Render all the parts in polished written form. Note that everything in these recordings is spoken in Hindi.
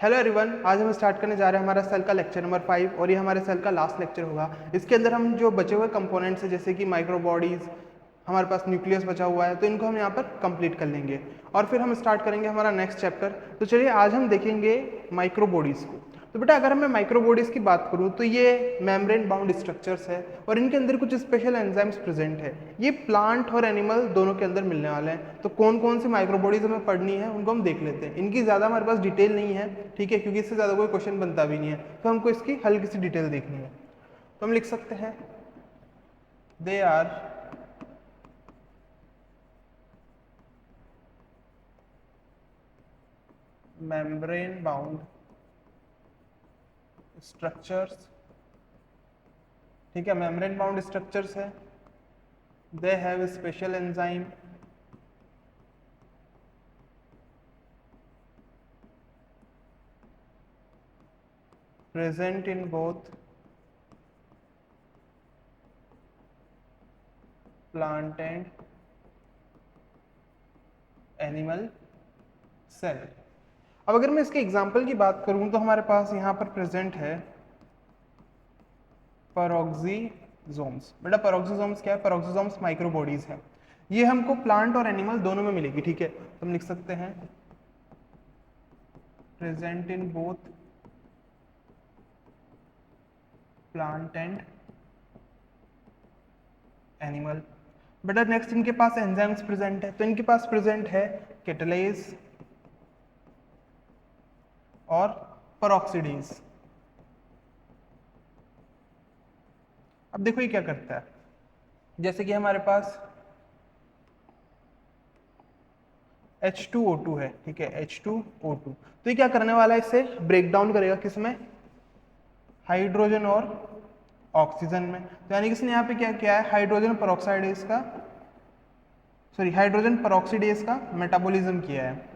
हेलो एवरीवन, आज हम स्टार्ट करने जा रहे हैं हमारा सेल का लेक्चर नंबर 5 और ये हमारे सेल का लास्ट लेक्चर होगा। इसके अंदर हम जो बचे हुए कंपोनेंट्स हैं जैसे कि माइक्रो बॉडीज, हमारे पास न्यूक्लियस बचा हुआ है तो इनको हम यहाँ पर कंप्लीट कर लेंगे और फिर हम स्टार्ट करेंगे हमारा नेक्स्ट चैप्टर। तो चलिए आज हम देखेंगे माइक्रो बॉडीज़ को। तो बेटा अगर मैं माइक्रो बॉडीज़ की बात करूँ तो ये मेम्ब्रेन बाउंड स्ट्रक्चर्स है और इनके अंदर कुछ स्पेशल एंजाइम्स प्रेजेंट है। ये प्लांट और एनिमल दोनों के अंदर मिलने वाले हैं। तो कौन कौन सी माइक्रो बॉडीज़ हमें पढ़नी है उनको हम देख लेते हैं। इनकी ज़्यादा हमारे पास डिटेल नहीं है, ठीक है, क्योंकि इससे ज़्यादा कोई क्वेश्चन बनता भी नहीं है, तो हमको इसकी हल्की सी डिटेल देखनी है। तो हम लिख सकते हैं they are membrane bound structures, ठीक है, मेम्ब्रेन बाउंड स्ट्रक्चर्स है। They have special enzyme present in both plant and animal cell। अब अगर मैं इसके एग्जाम्पल की बात करूं तो हमारे पास यहाँ पर प्रेजेंट है पेरोक्सिसोम्स। बेटा पेरोक्सिसोम्स क्या है? पेरोक्सिसोम्स माइक्रो बॉडीज है। ये हमको प्लांट और एनिमल दोनों में मिलेगी, ठीक है। तो हम लिख सकते हैं present in both plant and animal. बेटा नेक्स्ट इनके पास एंजाइम्स प्रेजेंट है, तो इनके पास प्रेजेंट है कैटालेज और पेरोक्सिडेज। अब देखो ये क्या करता है, जैसे कि हमारे पास H2O2 है, ठीक है, H2O2। तो ये क्या करने वाला है, इससे ब्रेक डाउन करेगा किसमें? हाइड्रोजन और ऑक्सीजन में। तो यानी कि इसने यहाँ पे क्या किया है, हाइड्रोजन पेरोक्साइडेज का, सॉरी, हाइड्रोजन पेरोक्सीडेज का मेटाबॉलिज्म किया है,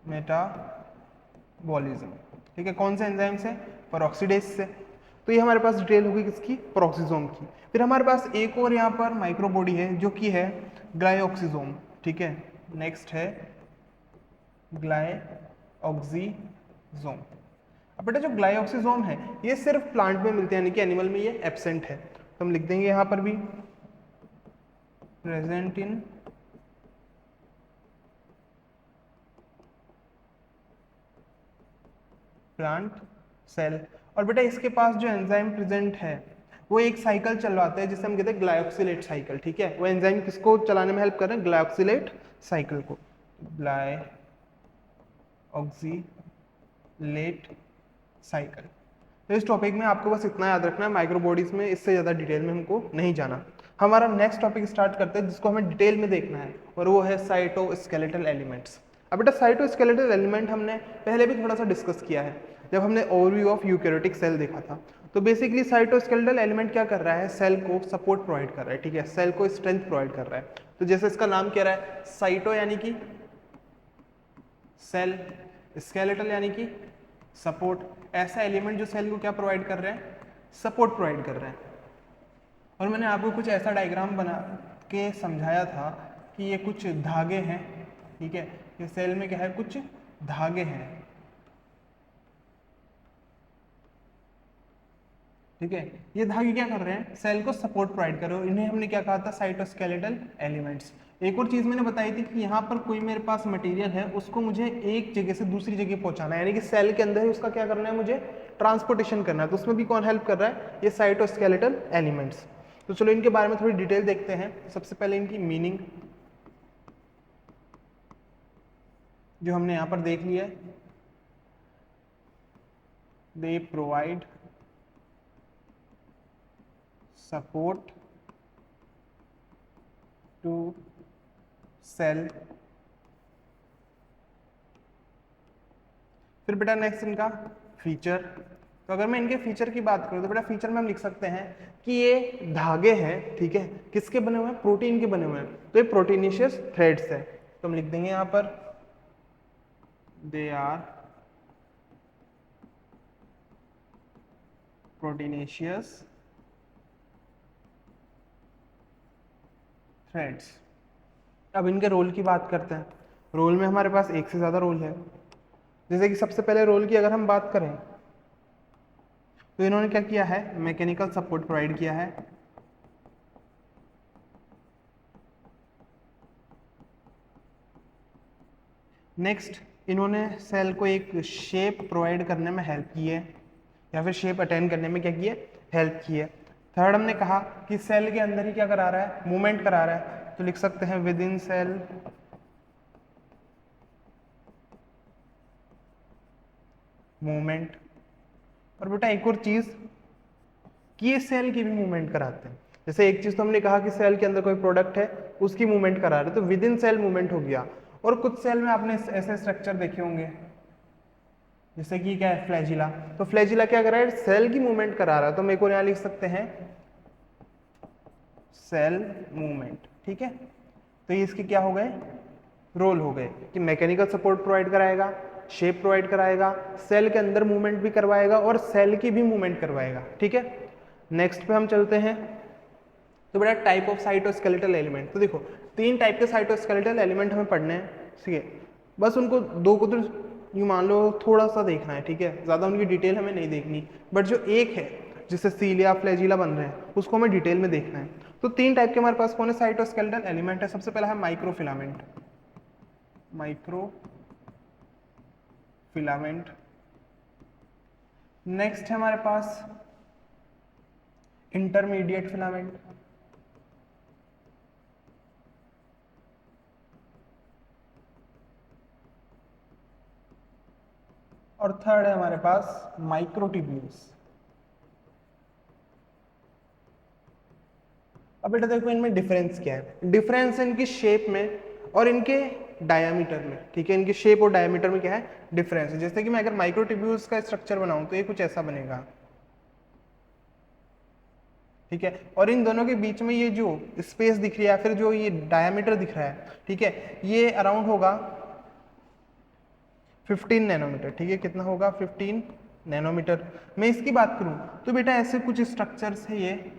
मेटाबॉलिज्म, ठीक है। कौन से एंजाइम से? पेरोक्सीडेज से। तो ये हमारे पास डिटेल होगी किसकी? पेरोक्सिसोम की। फिर हमारे पास एक और यहाँ पर माइक्रो बॉडी है जो कि है ग्लाइऑक्सिसोम, ठीक है। नेक्स्ट है ग्लाइऑक्सिसोम। अब बेटा जो ग्लाइऑक्सिसोम है ये सिर्फ प्लांट में मिलते हैं, यानी कि एनिमल में ये एब्सेंट है। तो हम लिख देंगे यहाँ पर भी प्रेजेंट इन प्लांट सेल। और बेटा इसके पास जो एंजाइम प्रेजेंट है वो एक साइकिल चलवाते हैं जिसे हम कहते हैं ग्लाइऑक्सिलेट साइकिल, ठीक है। वो एंजाइम किसको चलाने में हेल्प कर रहे हैं? ग्लाइऑक्सिलेट साइकिल को, ग्लाइऑक्सिलेट साइकिल। तो इस टॉपिक में आपको बस इतना याद रखना है, माइक्रो बॉडीज में इससे ज़्यादा डिटेल में हमको नहीं जाना। हमारा नेक्स्ट टॉपिक स्टार्ट करते हैं जिसको हमें डिटेल में देखना है और वो है साइटोस्केलेटल एलिमेंट्स। अब बेटा साइटोस्केलेटल एलिमेंट हमने पहले भी थोड़ा सा डिस्कस किया है जब हमने ओवरव्यू ऑफ यूकैरियोटिक सेल देखा था। तो बेसिकली साइटोस्केलेटल एलिमेंट क्या कर रहा है? सेल को सपोर्ट प्रोवाइड कर रहा है, ठीक है, सेल को स्ट्रेंथ प्रोवाइड कर रहा है। तो जैसे इसका नाम कह रहा है साइटो यानी कि सेल, स्केलेटल यानी कि सपोर्ट, ऐसा एलिमेंट जो सेल को क्या प्रोवाइड कर रहे हैं? सपोर्ट प्रोवाइड कर रहे हैं। और मैंने आपको कुछ ऐसा डायग्राम बना के समझाया था कि ये कुछ धागे हैं, ठीक है, ये सेल में क्या है? कुछ धागे हैं, ठीक है। ये धागे क्या कर रहे हैं? सेल को सपोर्ट प्रोवाइड कर रहे हो। इन्हें हमने क्या कहा था? Cytoskeletal elements. एक और चीज मैंने बताई थी कि यहाँ पर कोई मेरे पास मटेरियल है, उसको मुझे एक जगह से दूसरी जगह पहुंचाना है, यानी कि सेल के अंदर ही उसका क्या करना है? मुझे ट्रांसपोर्टेशन करना है। तो उसमें भी कौन हेल्प कर रहा है? ये साइटोस्केलेटल एलिमेंट्स। तो चलो इनके बारे में थोड़ी डिटेल देखते हैं। सबसे पहले इनकी मीनिंग जो हमने यहाँ पर देख लिया है, they provide support to cell. फिर बेटा नेक्स्ट इनका फीचर। तो अगर मैं इनके फीचर की बात करूं तो बेटा फीचर में हम लिख सकते हैं कि ये धागे हैं, ठीक है, किसके बने हुए हैं? प्रोटीन के बने हुए हैं। तो ये प्रोटीनिशियस थ्रेड्स है। तो हम लिख देंगे यहां पर दे आर प्रोटीनिशियस थ्रेड्स। अब इनके रोल की बात करते हैं। रोल में हमारे पास एक से ज्यादा रोल है। जैसे कि सबसे पहले रोल की अगर हम बात करें तो इन्होंने क्या किया है, मैकेनिकल सपोर्ट प्रोवाइड किया है। नेक्स्ट इन्होंने सेल को एक शेप प्रोवाइड करने में हेल्प की है, या फिर शेप अटेन करने में क्या की है, हेल्प की है। थर्ड हमने कहा कि सेल के अंदर ही क्या करा रहा है, मूवमेंट करा रहा है, तो लिख सकते हैं विद इन सेल मूवमेंट। और बेटा एक और चीज कि ये सेल की भी मूवमेंट कराते हैं। जैसे एक चीज तो हमने कहा कि सेल के अंदर कोई प्रोडक्ट है उसकी मूवमेंट करा रहे हैं, तो विद इन सेल मूवमेंट हो गया। और कुछ सेल में आपने ऐसे स्ट्रक्चर देखे होंगे जैसे कि क्या है, फ्लैजिला। तो फ्लैजिला क्या कर रहा है, सेल की मूवमेंट करा रहा है, तो मेरे को यहाँ लिख सकते हैं सेल मूवमेंट। ठीक है, तो ये इसके क्या हो गए, रोल हो गए कि मैकेनिकल सपोर्ट प्रोवाइड कराएगा, शेप प्रोवाइड कराएगा, सेल के अंदर मूवमेंट भी करवाएगा और सेल की भी मूवमेंट करवाएगा। ठीक है, नेक्स्ट पे हम चलते हैं। तो बेटा टाइप ऑफ साइटोस्केलेटल एलिमेंट, तो देखो 3 टाइप के साइटोस्केलेटल एलिमेंट हमें पढ़ने हैं। ठीक है, बस उनको 2 को तो यूँ मान लो थोड़ा सा देखना है। ठीक है, ज़्यादा उनकी डिटेल हमें नहीं देखनी, बट जो एक है जिससे सीलिया फ्लैजिला बन रहे हैं उसको हमें डिटेल में देखना है। तो 3 टाइप के हमारे पास कौन है साइटोस्केलेटल एलिमेंट है। सबसे पहला है माइक्रोफिलामेंट, माइक्रोफिलामेंट। नेक्स्ट है हमारे पास इंटरमीडिएट फिलामेंट, और थर्ड है हमारे पास माइक्रोट्यूब्यूल्स। अब बेटा देखो इनमें डिफरेंस क्या है, डिफरेंस है इनकी शेप में और इनके डायमीटर में। ठीक है, इनकी शेप और डायमीटर में क्या है, डिफरेंस है। जैसे कि मैं अगर माइक्रोट्यूब्यूल्स का स्ट्रक्चर बनाऊं तो ये कुछ ऐसा बनेगा। ठीक है, और इन दोनों के बीच में ये जो स्पेस दिख रही है या फिर जो ये डायमीटर दिख रहा है, ठीक है, ये अराउंड होगा 15 नैनोमीटर। ठीक है, कितना होगा, 15 नैनोमीटर। मैं इसकी बात करूं तो बेटा ऐसे कुछ स्ट्रक्चर्स है ये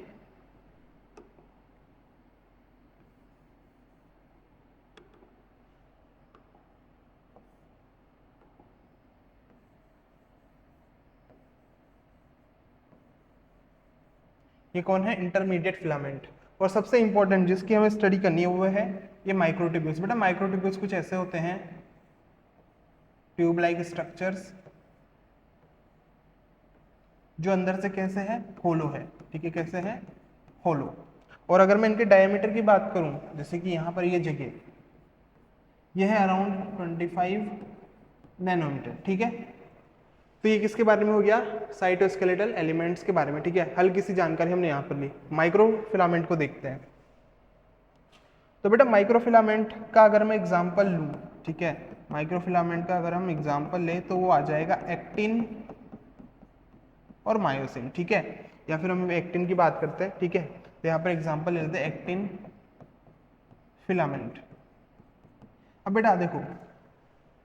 कौन है, इंटरमीडिएट फिलामेंट। और सबसे इंपॉर्टेंट जिसकी हमें स्टडी करनी है वो है ये माइक्रोट्यूब्यूल्स। बेटा माइक्रोट्यूब्यूल्स कुछ ऐसे होते हैं, ट्यूब लाइक स्ट्रक्चर्स, जो अंदर से कैसे है, होलो है। ठीक है, कैसे है, होलो। और अगर मैं इनके डायमीटर की बात करूं, जैसे कि यहाँ पर ये जगह ये है अराउंड 25 नैनोमीटर। ठीक है, तो ये किसके बारे में हो गया, साइटोस्केलेटल एलिमेंट्स के बारे में। ठीक है, हल्की सी जानकारी हमने यहाँ पर ली। माइक्रोफिलामेंट को देखते हैं। तो बेटा माइक्रोफिलामेंट का अगर मैं एग्जांपल लूँ, ठीक है, माइक्रोफिलामेंट का अगर हम एग्जांपल लें तो वो आ जाएगा एक्टिन और मायोसिन। ठीक है, या फिर हम एक्टिन की बात करते हैं। ठीक है, तो यहाँ पर एग्जांपल ले लेते हैं एक्टिन फिलामेंट। अब बेटा देखो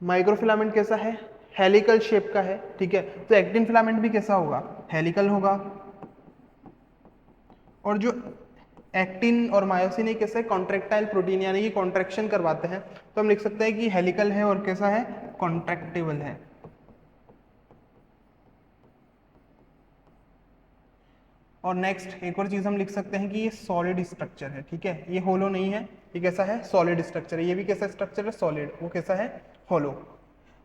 माइक्रोफिलामेंट कैसा है, हेलिकल शेप का है। ठीक है, तो एक्टिन फिलामेंट भी कैसा होगा, हेलिकल होगा। और जो एक्टिन और मायोसिन एक कैसे कॉन्ट्रेक्टाइल प्रोटीन यानी कि कॉन्ट्रैक्शन करवाते हैं, तो हम लिख सकते हैं कि हेलिकल है और कैसा है, कॉन्ट्रैक्टेबल है। और नेक्स्ट एक और चीज हम लिख सकते हैं कि ये सॉलिड स्ट्रक्चर है। ठीक है, ये होलो नहीं है, ये कैसा है, सॉलिड स्ट्रक्चर है। ये भी कैसा स्ट्रक्चर है, सॉलिड, वो कैसा है, होलो।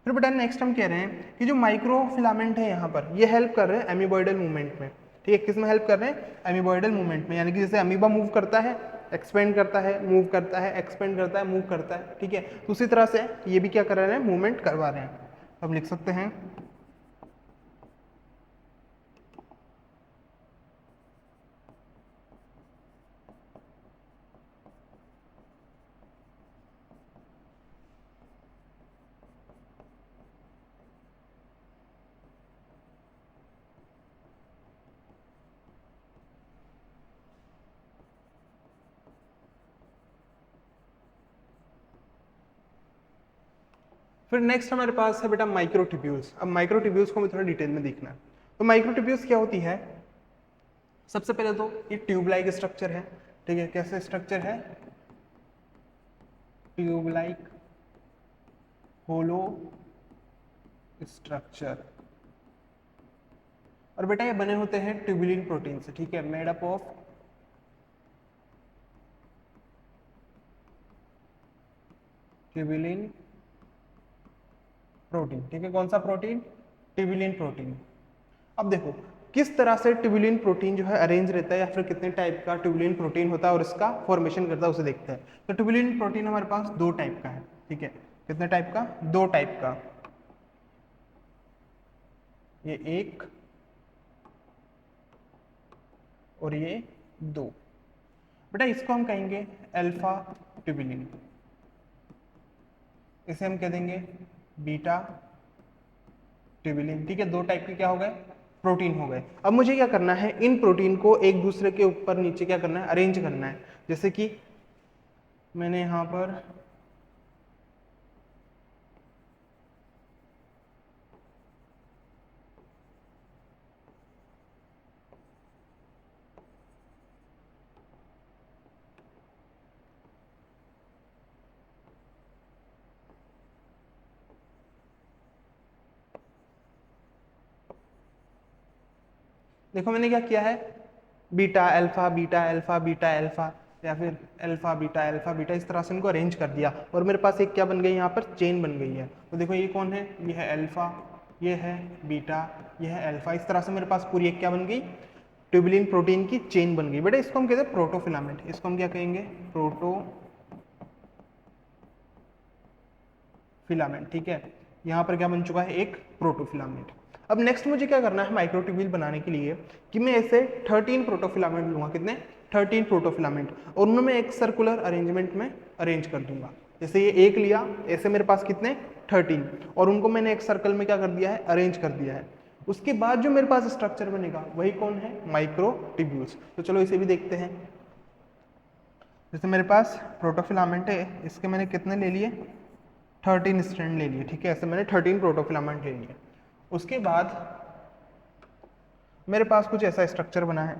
फिर बेटा नेक्स्ट हम कह रहे हैं कि जो माइक्रोफिलामेंट है यहाँ पर ये हेल्प कर रहे हैं एमीबॉइडल मूवमेंट में। ठीक है, किस में हेल्प कर रहे हैं, एमीबॉइडल मूवमेंट में। यानी कि जैसे अमीबा मूव करता है, एक्सपेंड करता है, मूव करता है, एक्सपेंड करता है, मूव करता है। ठीक है, तो उसी तरह से ये भी क्या कर रहे हैं, मूवमेंट करवा रहे हैं। अब लिख सकते हैं फिर नेक्स्ट हमारे पास है बेटा माइक्रोट्यूब्यूल्स। अब माइक्रोट्यूब्यूल्स को हमें थोड़ा डिटेल में देखना है। तो माइक्रोट्यूब्यूल्स क्या होती है, सबसे पहले तो ये ट्यूब लाइक स्ट्रक्चर है। ठीक है, कैसे स्ट्रक्चर है, ट्यूब लाइक होलो स्ट्रक्चर। और बेटा ये बने होते हैं ट्यूबुलिन प्रोटीन से, ठीक है, made up of tubulin protein, ठीक है, कौन सा प्रोटीन, ट्यूबुलिन प्रोटीन। अब देखो किस तरह से ट्यूबुलिन प्रोटीन जो है अरेंज रहता है या फिर कितने टाइप का ट्यूबुलिन प्रोटीन होता है और इसका फॉर्मेशन करता है उसे देखते हैं। तो ट्यूबुलिन प्रोटीन हमारे पास दो टाइप का है, ठीक है, कितने टाइप का, दो टाइप का, ये एक और ये दो। बेटा इसको हम कहेंगे अल्फा ट्यूबुलिन, इसे हम कह देंगे बीटा ट्यूबुलिन, ठीक है, दो टाइप के क्या हो गए, प्रोटीन हो गए। अब मुझे क्या करना है, इन प्रोटीन को एक दूसरे के ऊपर नीचे क्या करना है, अरेंज करना है। जैसे कि मैंने यहाँ पर देखो मैंने क्या किया है, beta alpha beta alpha beta alpha या फिर अल्फा बीटा इस तरह से इनको अरेंज कर दिया और मेरे पास एक क्या बन गई, यहाँ पर चेन बन गई है। तो देखो ये कौन है, ये है अल्फा, ये है बीटा, ये है अल्फा, इस तरह से मेरे पास पूरी एक क्या बन गई, ट्यूबुलिन प्रोटीन की चेन बन गई। बेटा इसको हम कहते हैं प्रोटोफिलामेंट, इसको हम क्या कहेंगे, प्रोटोफिलामेंट, ठीक है, यहाँ पर क्या बन चुका है, एक प्रोटोफिलामेंट। अब नेक्स्ट मुझे क्या करना है माइक्रोट्यूब्यूल बनाने के लिए कि मैं ऐसे 13 प्रोटोफिलामेंट लूंगा, कितने, 13 प्रोटोफिलामेंट, और उनमें मैं एक सर्कुलर अरेंजमेंट में अरेंज कर दूंगा। जैसे ये एक लिया, ऐसे मेरे पास कितने 13, और उनको मैंने एक सर्कल में क्या कर दिया है, अरेंज कर दिया है। उसके बाद जो मेरे पास स्ट्रक्चर बनेगा वही कौन है, माइक्रोट्यूब्यूल्स। तो चलो इसे भी देखते हैं। जैसे मेरे पास प्रोटोफिलामेंट है, इसके मैंने कितने ले लिए, 13 स्ट्रैंड ले लिए, ठीक है, ऐसे मैंने 13 प्रोटोफिलामेंट ले लिए। उसके बाद मेरे पास कुछ ऐसा स्ट्रक्चर बना है,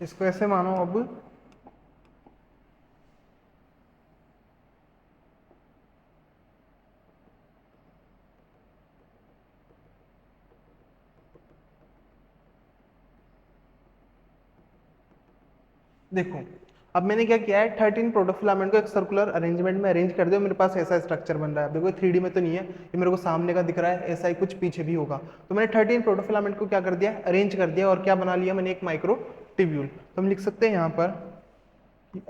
इसको ऐसे मानो अब, देखो अब मैंने क्या किया है, 13 प्रोटोफिलामेंट को एक सर्कुलर अरेंजमेंट में अरेंज कर दिया, मेरे पास ऐसा स्ट्रक्चर बन रहा है। देखो 3D में तो नहीं है, ये मेरे को सामने का दिख रहा है, ऐसा ही कुछ पीछे भी होगा। तो मैंने 13 प्रोटोफिलामेंट को क्या कर दिया, अरेंज कर दिया, और क्या बना लिया मैंने, एक माइक्रो ट्यूब्यूल। तो हम लिख सकते हैं यहाँ पर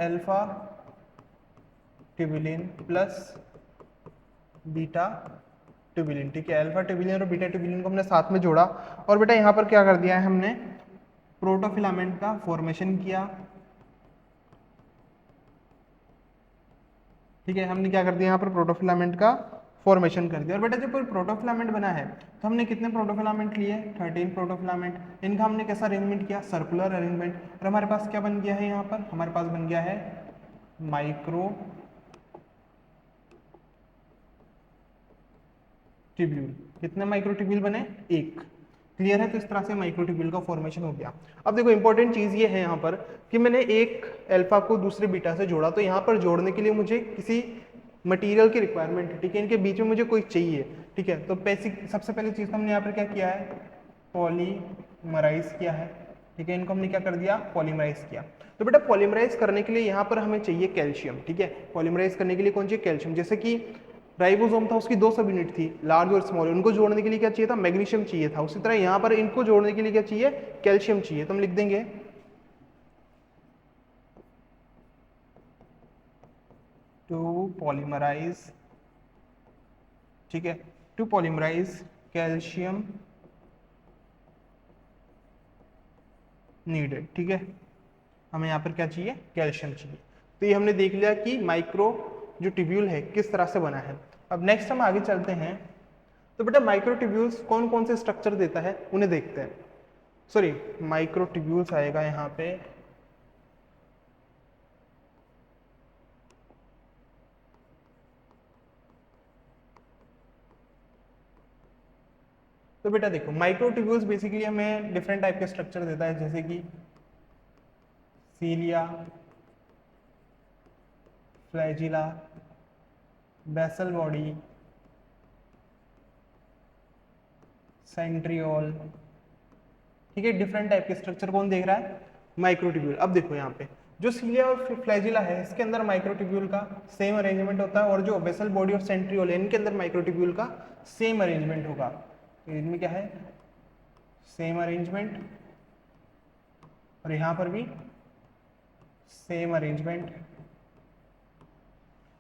alpha tubulin plus beta tubulin, ठीक है, अल्फा ट्यूबुलिन और बीटा ट्यूबुलिन को हमने साथ में जोड़ा, और बेटा यहाँ पर क्या कर दिया है हमने, प्रोटोफिलामेंट का फॉर्मेशन किया, ठीक है, हमने क्या कर दिया यहाँ पर प्रोटोफिलामेंट का फॉर्मेशन कर दिया। और बेटा जब प्रोटोफिलामेंट बना है तो हमने कितने प्रोटोफिलामेंट लिए, 13 प्रोटोफिलामेंट। इनका हमने कैसा अरेंजमेंट किया, सर्कुलर अरेंजमेंट। और हमारे पास क्या बन गया है, यहाँ पर हमारे पास बन गया है माइक्रो ट्यूब्यूल। कितने माइक्रो ट्यूब्यूल बने, एक। क्लियर है, तो इस तरह से माइक्रो ट्यूब्यूल का फॉर्मेशन हो गया। अब देखो इंपॉर्टेंट चीज ये है यहाँ पर कि मैंने एक अल्फा को दूसरे बीटा से जोड़ा, तो यहाँ पर जोड़ने के लिए मुझे किसी मटेरियल की रिक्वायरमेंट है, ठीक है, इनके बीच में मुझे कोई चाहिए, ठीक है। तो बेसिक सबसे पहली चीज हमने यहाँ पर क्या किया है, पॉलीमराइज किया है, ठीक है। इनको हमने क्या कर दिया, पॉलीमराइज किया। तो बेटा पॉलीमराइज करने के लिए यहाँ पर हमें चाहिए कैल्शियम, ठीक है। पॉलीमराइज करने के लिए कौन चाहिए, कैल्शियम। जैसे कि राइबोसोम था, उसकी दो सब यूनिट थी, लार्ज और स्मॉल। उनको जोड़ने के लिए क्या चाहिए था, मैग्नीशियम चाहिए था। उसी तरह यहाँ पर इनको जोड़ने के लिए क्या चाहिए, कैल्शियम चाहिए। तो हम लिख देंगे टू पॉलीमराइज, ठीक है, टू पॉलीमराइज कैल्शियम नीडेड, ठीक है। हमें यहाँ पर क्या चाहिए, कैल्शियम चाहिए। तो ये हमने देख लिया कि माइक्रो जो ट्यूब्यूल है किस तरह से बना है। अब नेक्स्ट हम आगे चलते हैं। तो बेटा माइक्रो ट्यूब्यूल्स कौन कौन से स्ट्रक्चर देता है उन्हें देखते हैं। सॉरी, माइक्रो ट्यूब्यूल्स आएगा यहाँ पे, तो बेटा देखो माइक्रो ट्यूब्यूल्स बेसिकली हमें डिफरेंट टाइप के स्ट्रक्चर देता है, जैसे कि सीलिया, फ्लैजिला, बेसल बॉडी, सेंट्रियोल, ठीक है। डिफरेंट टाइप के स्ट्रक्चर कौन देख रहा है, माइक्रोट्यूब्यूल। अब देखो यहाँ पे जो सीलिया और फ्लैजिला है इसके अंदर माइक्रोट्यूब्यूल का सेम अरेंजमेंट होता है, और जो बेसल बॉडी और सेंट्रियोल है इनके अंदर माइक्रोट्यूब्यूल का सेम अरेंजमेंट होगा। तो इनमें क्या है, सेम अरेंजमेंट, और यहाँ पर भी सेम अरेंजमेंट।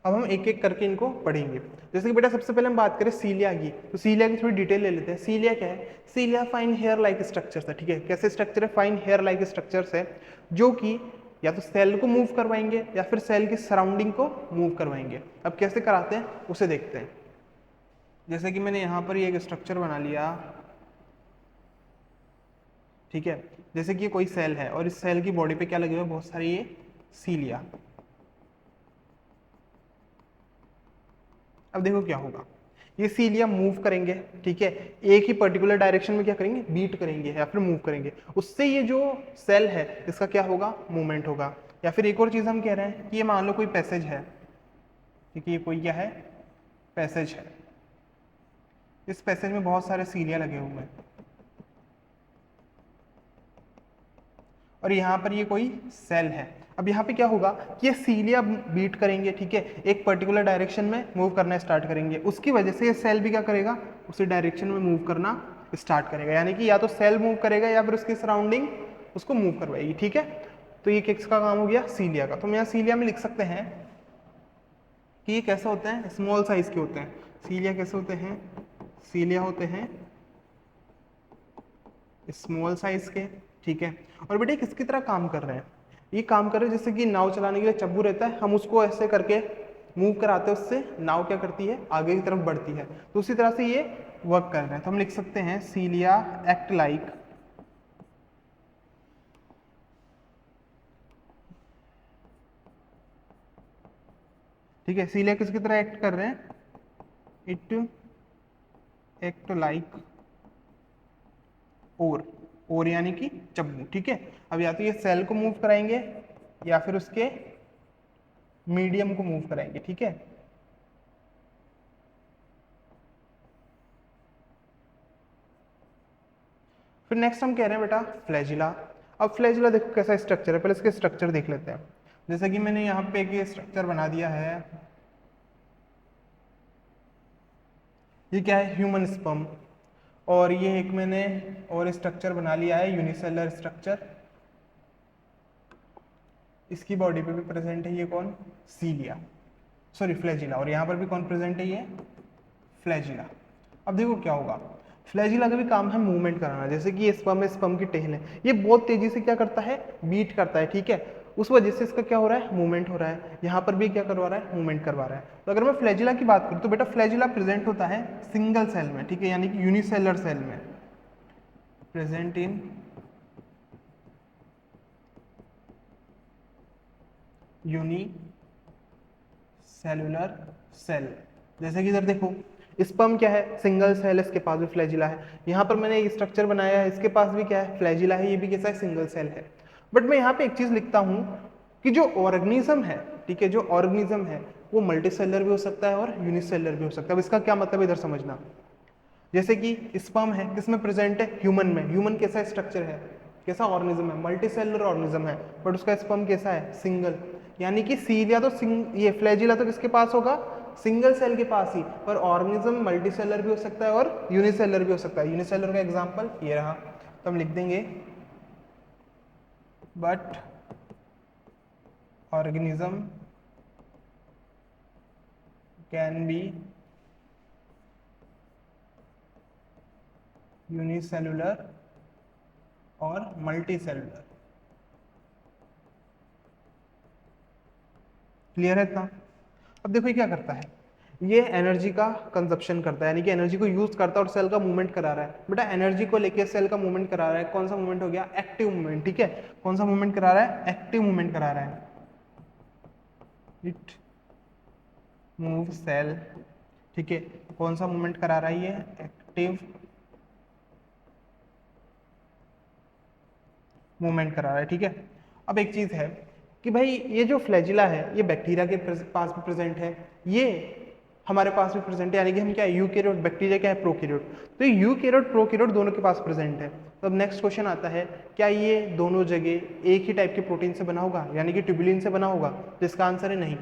अब हम एक एक करके इनको पढ़ेंगे। जैसे कि बेटा सबसे पहले हम बात करें सीलिया की, तो सीलिया की थोड़ी डिटेल ले लेते हैं। सीलिया क्या है, सीलिया फाइन हेयर लाइक स्ट्रक्चर्स है, ठीक है। कैसे स्ट्रक्चर है, फाइन हेयर लाइक स्ट्रक्चर्स है, जो कि या तो सेल को मूव करवाएंगे या फिर सेल की सराउंडिंग को मूव करवाएंगे। अब कैसे कराते हैं उसे देखते हैं। जैसे कि मैंने यहाँ पर ये एक स्ट्रक्चर बना लिया, ठीक है। जैसे कि ये कोई सेल है और इस सेल की बॉडी पे क्या लगे हुए, बहुत सारी ये सीलिया। अब देखो क्या होगा, ये सीलिया मूव करेंगे, ठीक है। एक ही पर्टिकुलर डायरेक्शन में क्या करेंगे, बीट करेंगे या फिर मूव करेंगे। उससे ये जो सेल है इसका क्या होगा, मूवमेंट होगा। या फिर एक और चीज हम कह रहे हैं कि ये मान लो कोई पैसेज है, ठीक है। ये कोई क्या है, पैसेज है। इस पैसेज में बहुत सारे सीलिया लगे हुए हैं, और यहाँ पर ये कोई सेल है। अब यहाँ पे क्या होगा कि ये सीलिया बीट करेंगे, ठीक है, एक पर्टिकुलर डायरेक्शन में मूव करना स्टार्ट करेंगे। उसकी वजह से ये सेल भी क्या करेगा, उसी डायरेक्शन में मूव करना स्टार्ट करेगा। यानी कि या तो सेल मूव करेगा या फिर उसकी सराउंडिंग उसको मूव करवाएगी, ठीक है। तो ये किसका काम हो गया, सीलिया का। तो हम यहाँ सीलिया में लिख सकते हैं कि ये कैसे होते हैं, स्मॉल साइज के होते हैं। सीलिया कैसे होते हैं, सीलिया होते हैं स्मॉल साइज के, ठीक है। और बेटे किसकी तरह काम कर रहे हैं, ये काम कर रहे हैं जैसे कि नाव चलाने के लिए चब्बू रहता है, हम उसको ऐसे करके मूव कराते हैं, उससे नाव क्या करती है, आगे की तरफ बढ़ती है। तो उसी तरह से ये वर्क कर रहे हैं। तो हम लिख सकते हैं सीलिया एक्ट लाइक, ठीक है। सीलिया किसकी तरह एक्ट कर रहे हैं, इट एक्ट लाइक और यानी कि चब्बू, ठीक है। अब या तो ये सेल को मूव कराएंगे या फिर उसके मीडियम को मूव कराएंगे, ठीक है। फिर नेक्स्ट हम कह रहे हैं बेटा फ्लैजिला। अब फ्लैजिला देखो कैसा स्ट्रक्चर है, पहले इसके स्ट्रक्चर देख लेते हैं। जैसे कि मैंने यहाँ पे एक स्ट्रक्चर बना दिया है, ये क्या है, ह्यूमन स्पर्म। और ये एक मैंने और स्ट्रक्चर बना लिया है, यूनिसेलर स्ट्रक्चर। इसकी बॉडी पे भी प्रेजेंट है ये कौन, सीलिया, सॉरी फ्लैजिला। और यहाँ पर भी कौन प्रेजेंट है, ये फ्लैजिला। अब देखो क्या होगा, फ्लैजिला का भी काम है मूवमेंट कराना। जैसे कि ये स्पर्म है, स्पर्म की टेल है, ये बहुत तेजी से क्या करता है, बीट करता है, ठीक है। उस वजह से इसका क्या हो रहा है, मूवमेंट हो रहा है। यहाँ पर भी क्या करवा रहा है, मूवमेंट करवा रहा है। तो अगर मैं फ्लैजिला की बात करूँ तो बेटा फ्लैजिला प्रेजेंट होता है सिंगल सेल में, ठीक है, यानी कि यूनिसेलर सेल में, प्रेजेंट इन यूनिसेलुलर सेल। जैसे कि इधर देखो, स्पर्म क्या है, सिंगल सेल, इसके पास भी फ्लैजिला है। यहाँ पर मैंने एक स्ट्रक्चर बनाया है, इसके पास भी क्या है, फ्लैजिला है, ये भी कैसा है, सिंगल सेल है। बट मैं यहाँ पे एक चीज लिखता हूँ कि जो ऑर्गेनिज्म है, ठीक है, जो ऑर्गेनिज्म है वो मल्टीसेलर भी हो सकता है और यूनिसेलर भी हो सकता है। अब इसका क्या मतलब है इधर समझना। जैसे कि स्पर्म है, किसमें प्रेजेंट है, ह्यूमन में। ह्यूमन कैसा स्ट्रक्चर है, कैसा ऑर्गेनिज्म है, मल्टीसेलुलर ऑर्गेनिज्म है, बट उसका स्पर्म कैसा है, सिंगल। यानी कि सीलिया तो ये फ्लैजिला तो किसके पास होगा, सिंगल सेल के पास ही, पर ऑर्गेनिज्म मल्टीसेलर भी हो सकता है और यूनिसेलर भी हो सकता है। यूनिसेलर का एग्जांपल ये रहा, तो हम लिख देंगे but organism can be unicellular और मल्टीसेलुलर। क्लियर है इतना। अब देखो ये क्या करता है, ये एनर्जी का कंजप्शन करता है, यानी कि एनर्जी को यूज करता है और सेल का मूवमेंट करा रहा है। बेटा एनर्जी को लेके सेल का मूवमेंट करा रहा है, कौन सा मूवमेंट हो गया, एक्टिव मूवमेंट, ठीक है। कौन सा मूवमेंट करा रहा है, एक्टिव मूवमेंट करा रहा है। इट मूव सेल, ठीक है, कौन सा मूवमेंट करा रहा है, ये एक्टिव मूवमेंट करा रहा है, ठीक है। अब एक चीज है कि भाई ये जो फ्लैजिला है ये बैक्टीरिया के पास भी प्रेजेंट है, ये हमारे पास भी प्रेजेंट है, यानी कि हम क्या है, यूकैरियोट, बैक्टीरिया क्या है, प्रोकैरियोट। तो ये यूकैरियोट प्रोकैरियोट दोनों के पास प्रेजेंट है। तो अब नेक्स्ट क्वेश्चन आता है, क्या ये दोनों जगह एक ही टाइप के प्रोटीन से बना होगा, यानी कि ट्यूबुलिन से बना होगा। तो इसका आंसर है नहीं।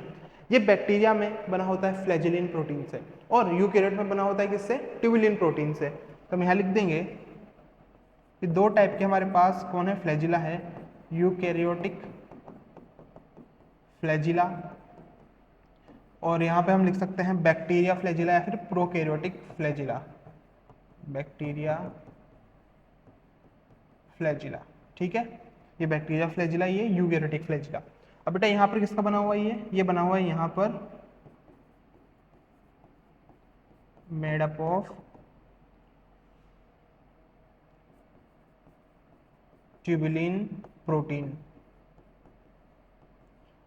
ये बैक्टीरिया में बना होता है फ्लैजिलिन प्रोटीन से, और यूकैरियोट में बना होता है किससे, ट्यूबुलिन प्रोटीन से। तो हम यहाँ लिख देंगे कि दो टाइप के हमारे पास कौन है, फ्लैजिला है, यूकैरियोटिक फ्लैजिला, और यहाँ पे हम लिख सकते हैं बैक्टीरिया फ्लैजिला या फिर प्रोकैरियोटिक फ्लैजिला, बैक्टीरिया फ्लैजिला, ठीक है। ये बैक्टीरिया फ्लैजिला, ये यूकैरियोटिक फ्लैजिला। अब बेटा यहाँ पर किसका बना हुआ है, ये बना हुआ है यहाँ पर made up of tubulin protein,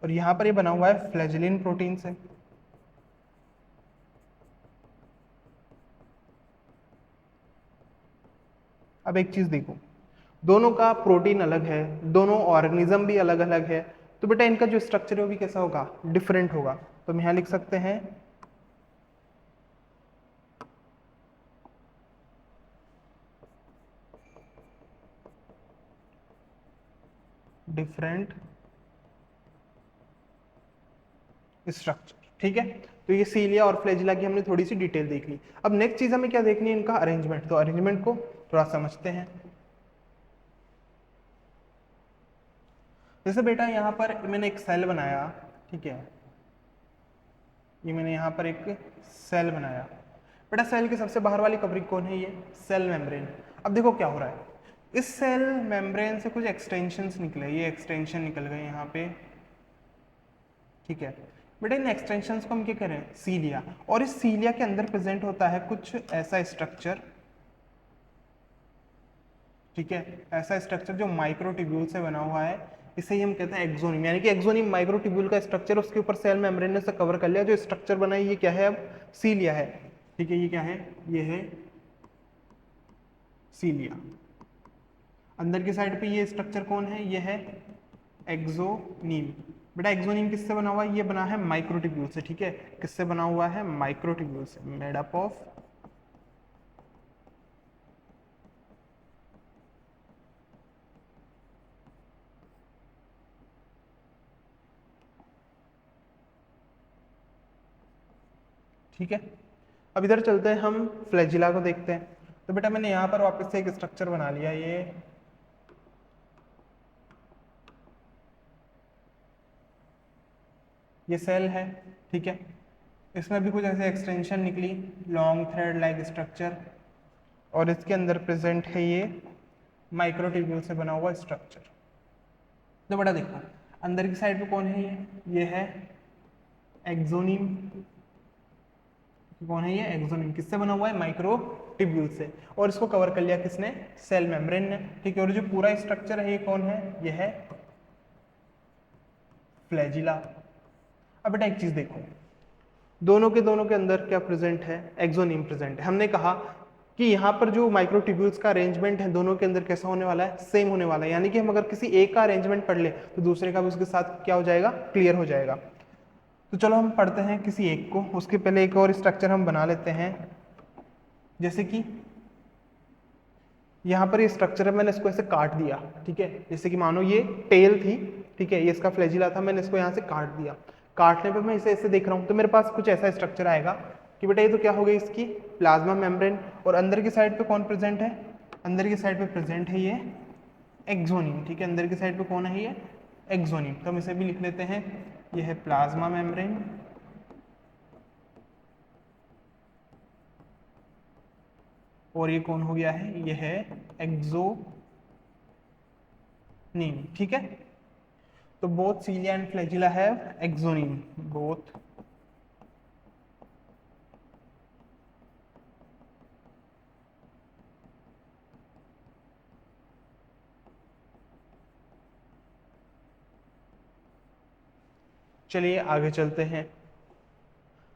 और यहाँ पर ये बना हुआ है फ्लैजिलिन प्रोटीन से। अब एक चीज देखो, दोनों का प्रोटीन अलग है, दोनों ऑर्गेनिज्म भी अलग अलग है, तो बेटा इनका जो स्ट्रक्चर है वो भी कैसा होगा, डिफरेंट होगा। तो हम यहाँ लिख सकते हैं डिफरेंट स्ट्रक्चर, ठीक है। तो ये सीलिया और फ्लैजिला की हमने थोड़ी सी डिटेल देख ली। अब नेक्स्ट चीज हमें क्या देखनी है, इनका अरेंजमेंट। तो अरेंजमेंट को थोड़ा समझते हैं। जैसे बेटा यहाँ पर मैंने एक सेल बनाया, ठीक है, ये मैंने यहाँ पर एक सेल बनाया। बेटा सेल के सबसे बाहर वाली कवरिंग कौन है, ये सेल मेम्ब्रेन। अब देखो क्या हो रहा है, इस सेल मेम्ब्रेन से कुछ एक्सटेंशंस निकले, ये एक्सटेंशन निकल गए यहाँ पे, ठीक है। बेटा इन एक्सटेंशंस को हम क्या करें, सीलिया, और इस सीलिया के अंदर प्रेजेंट होता है कुछ ऐसा स्ट्रक्चर, ठीक है, ऐसा स्ट्रक्चर जो माइक्रोट्यूब्यूल से बना हुआ है, इसे ही हम कहते हैं एक्सोनिम। यानी कि एक्सोनिम माइक्रोट्यूब्यूल का स्ट्रक्चर, उसके ऊपर सेल मेम्ब्रेन ने से कवर कर लिया, जो स्ट्रक्चर बना है ये क्या है, अब सीलिया है, ठीक है। ये क्या है, ये है सीलिया। अंदर की साइड पे ये स्ट्रक्चर कौन है, ये है एक्सोनीम। बेटा एक्सोनीम किससे बना हुआ है, ये बना है माइक्रोट्यूब्यूल से, ठीक है। किससे बना हुआ है, माइक्रोट्यूब्यूल से, मेड अप ऑफ ठीक है। अब इधर चलते हैं, हम फ्लैजिला को देखते हैं। तो बेटा मैंने यहाँ पर वापस से एक स्ट्रक्चर बना लिया, ये सेल है, ठीक है। इसमें भी कुछ ऐसे एक्सटेंशन निकली, लॉन्ग थ्रेड लाइक स्ट्रक्चर, और इसके अंदर प्रेजेंट है ये माइक्रोट्यूब्यूल से बना हुआ स्ट्रक्चर। तो बेटा देखो, अंदर की साइड पे कौन है ये है एक्सोनिम। कौन है ये एक्सोनिम, किससे बना हुआ है माइक्रोट्यूब्यूल से, और इसको कवर कर लिया किसने सेल मेम्ब्रेन ने, ठीक है। और जो पूरा स्ट्रक्चर है ये कौन है, ये है फ्लैजिला। अब बेटा एक चीज देखो, दोनों के अंदर क्या प्रेजेंट है, एक्सोनिम प्रेजेंट है। हमने कहा कि यहाँ पर जो माइक्रोट्यूब्यूल्स का अरेंजमेंट है दोनों के अंदर कैसा होने वाला है, सेम होने वाला है। यानी कि हम अगर किसी एक का अरेंजमेंट पढ़ ले तो दूसरे का भी उसके साथ क्या हो जाएगा, क्लियर हो जाएगा। तो चलो हम पढ़ते हैं किसी एक को, उसके पहले एक और स्ट्रक्चर हम बना लेते हैं। जैसे कि यहाँ पर ये स्ट्रक्चर है, मैंने इसको ऐसे काट दिया, ठीक है। जैसे कि मानो ये टेल थी, ठीक है, ये इसका फ्लैजिला था, मैंने इसको यहाँ से काट दिया। काटने पे मैं इसे ऐसे देख रहा हूँ तो मेरे पास कुछ ऐसा स्ट्रक्चर आएगा कि बेटा ये तो क्या हो गई इसकी प्लाज्मा मेम्ब्रेन, और अंदर की साइड पे कौन प्रेजेंट है, अंदर की साइड पे प्रेजेंट है ये एक्सोनिम, ठीक है। अंदर की साइड पे कौन है ये एक्सोनिम, तो हम इसे भी लिख लेते हैं, ये है प्लाज्मा मेम्ब्रेन, और ये कौन हो गया है, ये है एक्सोनिम, ठीक है। तो both cilia and flagella have exonym, both चलिए आगे चलते हैं।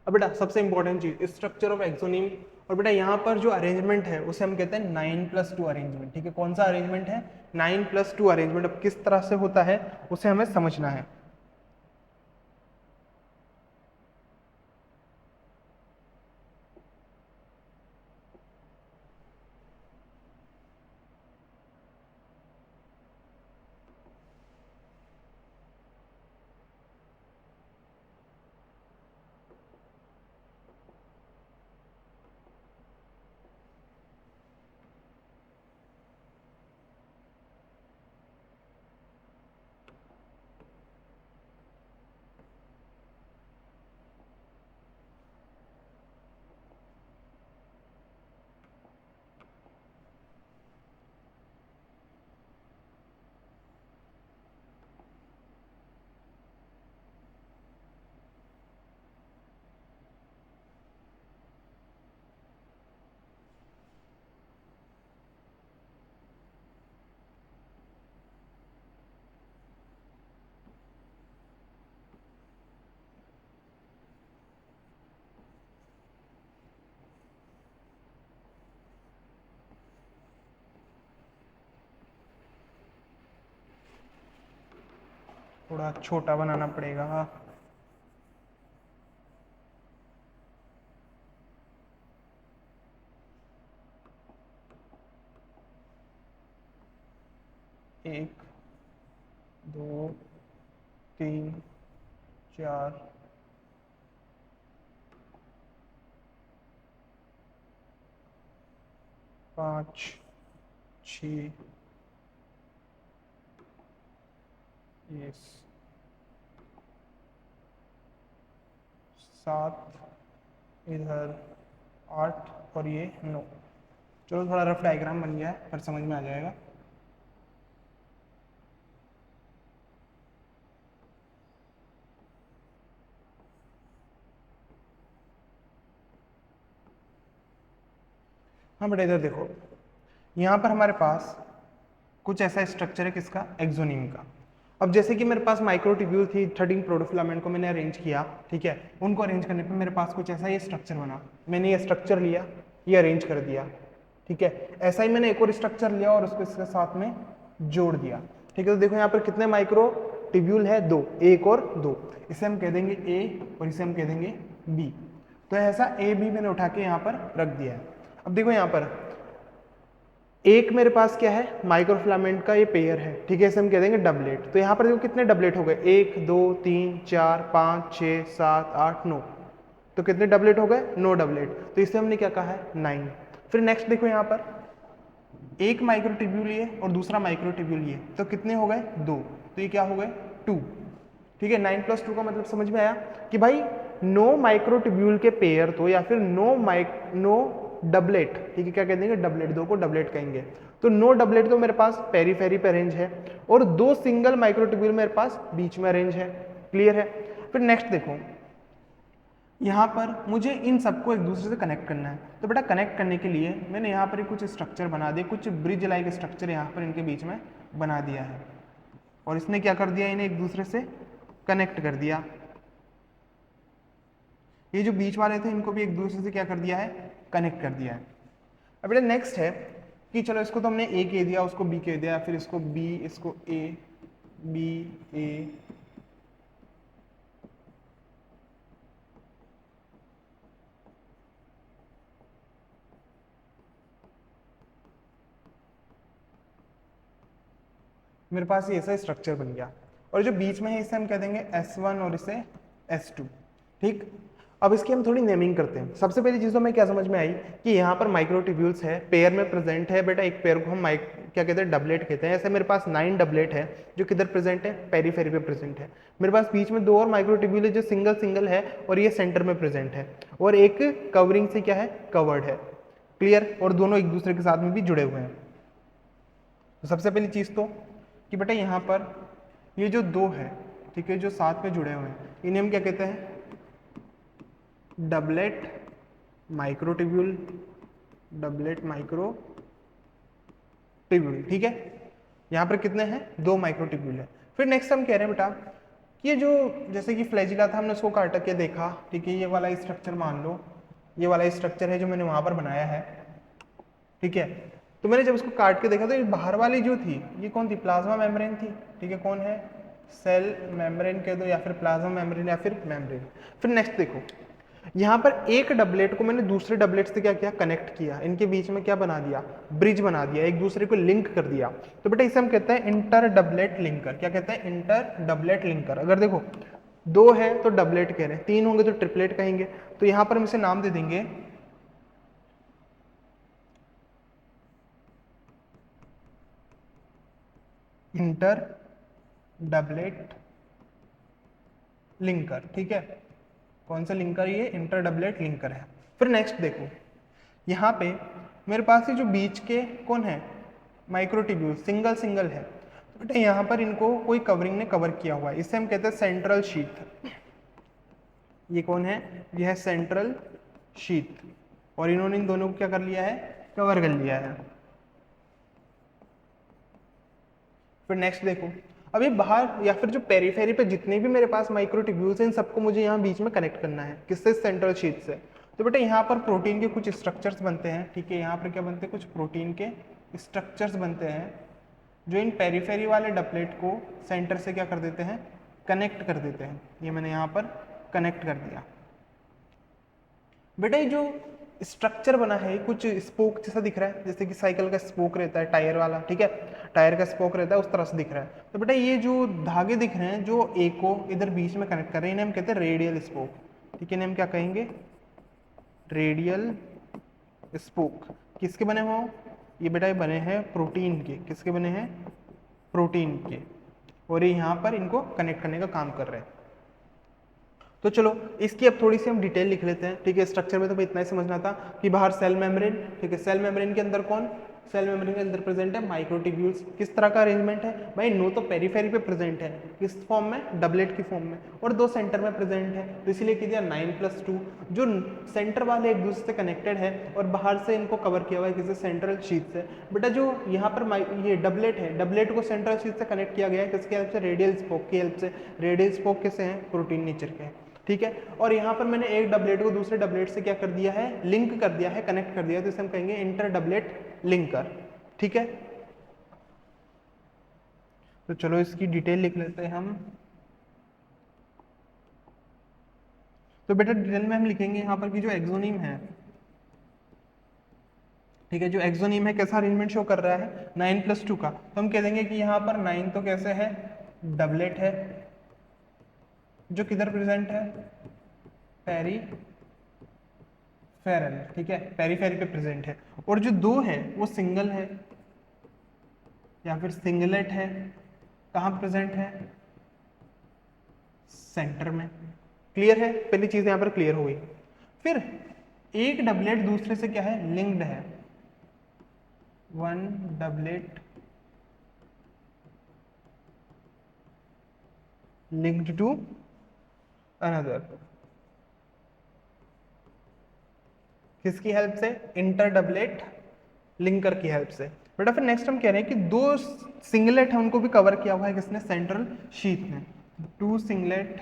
अब बेटा सबसे इंपॉर्टेंट चीज स्ट्रक्चर ऑफ एक्सोनिम, और बेटा यहाँ पर जो अरेंजमेंट है उसे हम कहते हैं 9+2 अरेंजमेंट, ठीक है। कौन सा अरेंजमेंट है, 9+2 अरेंजमेंट। अब किस तरह से होता है उसे हमें समझना है। थोड़ा छोटा बनाना पड़ेगा। 1 2 3 4 5 6 7 इधर 8 और ये 9। चलो थोड़ा रफ डायग्राम बन गया है पर समझ में आ जाएगा। हाँ बेटा इधर देखो, यहाँ पर हमारे पास कुछ ऐसा स्ट्रक्चर है किसका, एक्सोनिम का। अब जैसे कि मेरे पास माइक्रोट्यूब्यूल थी 13 प्रोटोफिलामेंट को मैंने अरेंज किया, ठीक है। उनको अरेंज करने पे मेरे पास कुछ ऐसा ये स्ट्रक्चर बना, मैंने ये स्ट्रक्चर लिया, ये अरेंज कर दिया, ठीक है। ऐसा ही मैंने एक और स्ट्रक्चर लिया और उसको इसके साथ में जोड़ दिया, ठीक है। तो देखो यहाँ पर कितने माइक्रोट्यूब्यूल है, 2, 1 और 2। इसे हम कह देंगे ए और इसे हम कह देंगे बी। तो ऐसा ए बी मैंने उठा के यहाँ पर रख दिया है। अब देखो यहाँ पर एक मेरे पास क्या है, माइक्रोफिलामेंट का ये पेयर है, ठीक है। इसे हम कह देंगे डबलेट। तो यहाँ पर देखो कितने डबलेट हो गए, 1 2 3 4 5 6 7 8 9। तो कितने डबलेट हो गए, 9 डबलेट। तो इसे हमने क्या कहा है, 9। फिर नेक्स्ट देखो यहाँ पर एक माइक्रोट्यूब्यूल लिए और दूसरा माइक्रोट्यूब्यूल लिए, तो कितने हो गए, 2। तो ये क्या हो गए, 2, ठीक है। 9+2 का मतलब समझ में आया कि भाई 9 माइक्रोट्यूब्यूल के पेयर तो, या फिर 9 डबलेट, ठीक है, क्या कह देंगे, डबलेट, 2 को डबलेट कहेंगे। तो नो डबलेट तो मेरे पास पेरीफेरी पे अरेंज है और 2 सिंगल माइक्रोट्यूब्यूल मेरे पास बीच में अरेंज है। क्लियर है। फिर नेक्स्ट देखो, यहाँ पर मुझे इन सबको एक दूसरे से कनेक्ट करना है। तो बेटा कनेक्ट करने के लिए मैंने यहाँ पर कुछ स्ट्रक्चर बना दिए, कुछ ब्रिज लाइक स्ट्रक्चर यहाँ पर इनके बीच में बना दिया है और इसने क्या कर दिया, इन्हें एक दूसरे से कनेक्ट कर दिया। ये जो बीच वाले थे इनको भी एक दूसरे से क्या कर दिया है, कनेक्ट कर दिया है। अब बेटा नेक्स्ट है कि चलो इसको तो हमने ए कह दिया, उसको बी कह दिया, फिर इसको बी, इसको ए, बी ए, मेरे पास ये ऐसा स्ट्रक्चर बन गया और जो बीच में है इसे हम कह देंगे S1 और इसे S2। ठीक, अब इसकी हम थोड़ी नेमिंग करते हैं। सबसे पहली चीज़ तो हमें क्या समझ में आई कि यहाँ पर माइक्रोट्यूब्यूल्स है, पेयर में प्रेजेंट है। बेटा एक पेयर को हम क्या कहते हैं, डबलेट कहते हैं। ऐसे मेरे पास 9 डबलेट है जो किधर प्रेजेंट है, पेरीफेरी पे प्रेजेंट है। मेरे पास बीच में 2 और माइक्रोट्यूब्यूल है जो सिंगल सिंगल है और ये सेंटर में प्रेजेंट है और एक कवरिंग से क्या है, कवर्ड है। क्लियर, और दोनों एक दूसरे के साथ में भी जुड़े हुए हैं। तो सबसे पहली चीज़ तो कि बेटा यहाँ पर ये जो 2 है, ठीक है, जो साथ में जुड़े हुए हैं, इन्हें हम क्या कहते हैं, डबलेट माइक्रोट्यूब्यूल, डबलेट माइक्रोट्यूब्यूल। ठीक है, यहाँ पर कितने हैं, 2 माइक्रोट्यूब्यूल है। फिर नेक्स्ट हम कह रहे हैं बेटा कि ये जो जैसे कि फ्लैजिला था, हमने उसको काट के देखा। ठीक है, ये वाला स्ट्रक्चर मान लो, ये वाला स्ट्रक्चर है जो मैंने वहां पर बनाया है। ठीक है, तो मैंने जब उसको काट के देखा तो ये बाहर वाली जो थी ये कौन थी, प्लाज्मा मेम्ब्रेन थी। ठीक है, कौन है, सेल मेम्ब्रेन कह दो या फिर प्लाज्मा मेम्ब्रेन या फिर मेम्ब्रेन। फिर नेक्स्ट देखो, यहाँ पर एक डबलेट को मैंने दूसरे डबलेट से क्या किया, कनेक्ट किया। इनके बीच में क्या बना दिया, ब्रिज बना दिया, एक दूसरे को लिंक कर दिया। तो बेटा इसे हम कहते हैं इंटर डबलेट लिंकर। क्या कहते हैं, इंटर डबलेट लिंकर। अगर देखो 2 है तो डबलेट कह रहे हैं, 3 होंगे तो ट्रिपलेट कहेंगे। तो यहाँ पर हम इसे नाम दे देंगे इंटर डबलेट लिंकर। ठीक है, कौन सा लिंकर, ये इंटर डबलेट लिंकर है। फिर नेक्स्ट देखो, यहाँ पे मेरे पास ये जो बीच के कौन है, माइक्रोट्यूब्यूल, सिंगल सिंगल है। तो बेटा यहाँ पर इनको कोई कवरिंग ने कवर किया हुआ है, इसे हम कहते हैं सेंट्रल शीथ। ये कौन है, यह है सेंट्रल शीथ और इन्होंने इन दोनों को क्या कर लिया है, कवर कर लिया है। फिर नेक्स्ट देखो, अभी बाहर या फिर जो पेरीफेरी पे जितने भी मेरे पास माइक्रोट्यूब्यूल्स हैं इन सबको मुझे यहाँ बीच में कनेक्ट करना है, किससे, सेंट्रल शीथ से। तो बेटा यहाँ पर प्रोटीन के कुछ स्ट्रक्चर्स बनते हैं। ठीक है, यहाँ पर क्या बनते हैं, कुछ प्रोटीन के स्ट्रक्चर्स बनते हैं जो इन पेरीफेरी वाले डबलेट को सेंटर से क्या कर देते हैं, कनेक्ट कर देते हैं। ये मैंने यहाँ पर कनेक्ट कर दिया। बेटा ये जो स्ट्रक्चर बना है कुछ स्पोक जैसा दिख रहा है, जैसे कि साइकिल का स्पोक रहता है, टायर वाला। ठीक है, टायर का स्पोक रहता है, उस तरह से दिख रहा है। तो बेटा ये जो धागे दिख रहे हैं जो ए को इधर बीच में कनेक्ट कर रहे हैं, इन्हें हम कहते हैं रेडियल स्पोक। ठीक है, इन्हें हम क्या कहेंगे, रेडियल स्पोक। किसके बने हो ये बेटा, ये बने हैं प्रोटीन के। किसके बने हैं, प्रोटीन के, और ये यहाँ पर इनको कनेक्ट करने का काम कर रहे हैं। तो चलो इसकी अब थोड़ी सी हम डिटेल लिख लेते हैं। ठीक है, स्ट्रक्चर में तो भाई इतना ही समझना था कि बाहर सेल मेम्ब्रेन। ठीक है, सेल मेम्ब्रेन के अंदर कौन, सेल मेम्ब्रेन के अंदर प्रेजेंट है माइक्रोट्यूब्यूल्स। किस तरह का अरेंजमेंट है भाई, नो तो पेरीफेरी पे प्रेजेंट है, किस फॉर्म में, डबलेट की फॉर्म में, और 2 सेंटर में प्रेजेंट है। तो इसीलिए कह दिया 9+2। जो सेंटर वाले एक दूसरे से कनेक्टेड है और बाहर से इनको कवर किया हुआ है किसी सेंट्रल शीथ से। बेटा जो यहाँ पर ये डबलेट है, डबलेट को सेंट्रल शीथ से कनेक्ट किया गया है, किसकी हेल्प से, रेडियल स्पोक की हेल्प से। रेडियल स्पोक कैसे हैं, प्रोटीन नेचर के हैं। ठीक है, और यहाँ पर मैंने एक डबलेट को दूसरे डबलेट से क्या कर दिया है, लिंक कर दिया है, कनेक्ट कर दिया है। तो इसे हम कहेंगे इंटर डबलेट लिंकर। ठीक है, तो चलो इसकी डिटेल लिख लेते हैं हम। तो बेटा डिटेल में हम लिखेंगे यहाँ पर कि जो एक्सोनीम है, ठीक है, जो एक्सोनीम है कैसा अरेंजमेंट शो कर रहा है, 9+2 का। तो हम कह देंगे कि यहाँ पर 9 तो कैसे है, डबलेट है जो किधर प्रेजेंट है, पेरीफेरल। ठीक है, पेरीफेरी पे प्रेजेंट है। और जो 2 है वो सिंगल है या फिर सिंगलेट है, कहाँ प्रेजेंट है, सेंटर में। क्लियर है, पहली चीज यहाँ पर क्लियर हो गई। फिर एक डबलेट दूसरे से क्या है, लिंक्ड है। One doublet linked to another, किसकी हेल्प से? इंटर डबलेट लिंकर की हेल्प से। बेटा फिर नेक्स्ट हम कह रहे हैं कि दो सिंगलेट है उनको भी कवर किया हुआ है किसने? सेंट्रल शीथ ने। Two singlet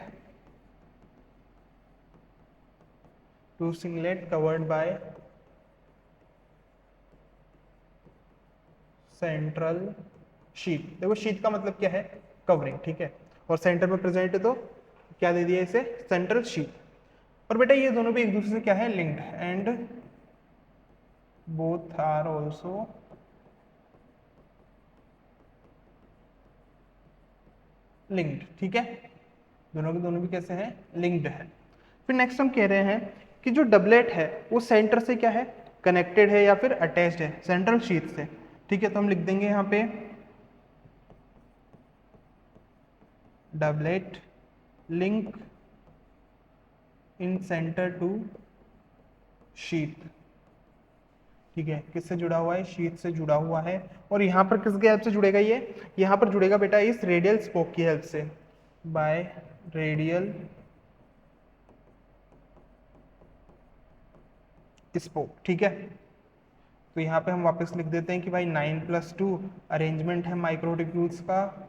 covered by central sheath. देखो शीथ का मतलब क्या है? कवरिंग, ठीक है, और सेंटर में प्रेजेंट है तो क्या दे दिया इसे? Central sheath. और बेटा ये दोनों भी एक दूसरे से क्या है? Linked, and both are also linked, ठीक है, दोनों के दोनों भी कैसे हैं? लिंक्ड है। फिर नेक्स्ट हम कह रहे हैं कि जो डबलेट है वो सेंटर से क्या है? कनेक्टेड है या फिर अटैच्ड है सेंट्रल शीथ से, ठीक है। तो हम लिख देंगे यहाँ पे doublet link in centre to sheath, ठीक है, किससे जुड़ा हुआ है? शीथ से जुड़ा हुआ है। और यहाँ पर किसके हेल्प से जुड़ेगा ये? यहाँ पर जुड़ेगा बेटा इस रेडियल स्पोक की हेल्प से, बाय रेडियल स्पोक, ठीक है। तो यहाँ पे हम वापस लिख देते हैं कि भाई 9+2 अरेंजमेंट है माइक्रोट्यूब्यूल्स का,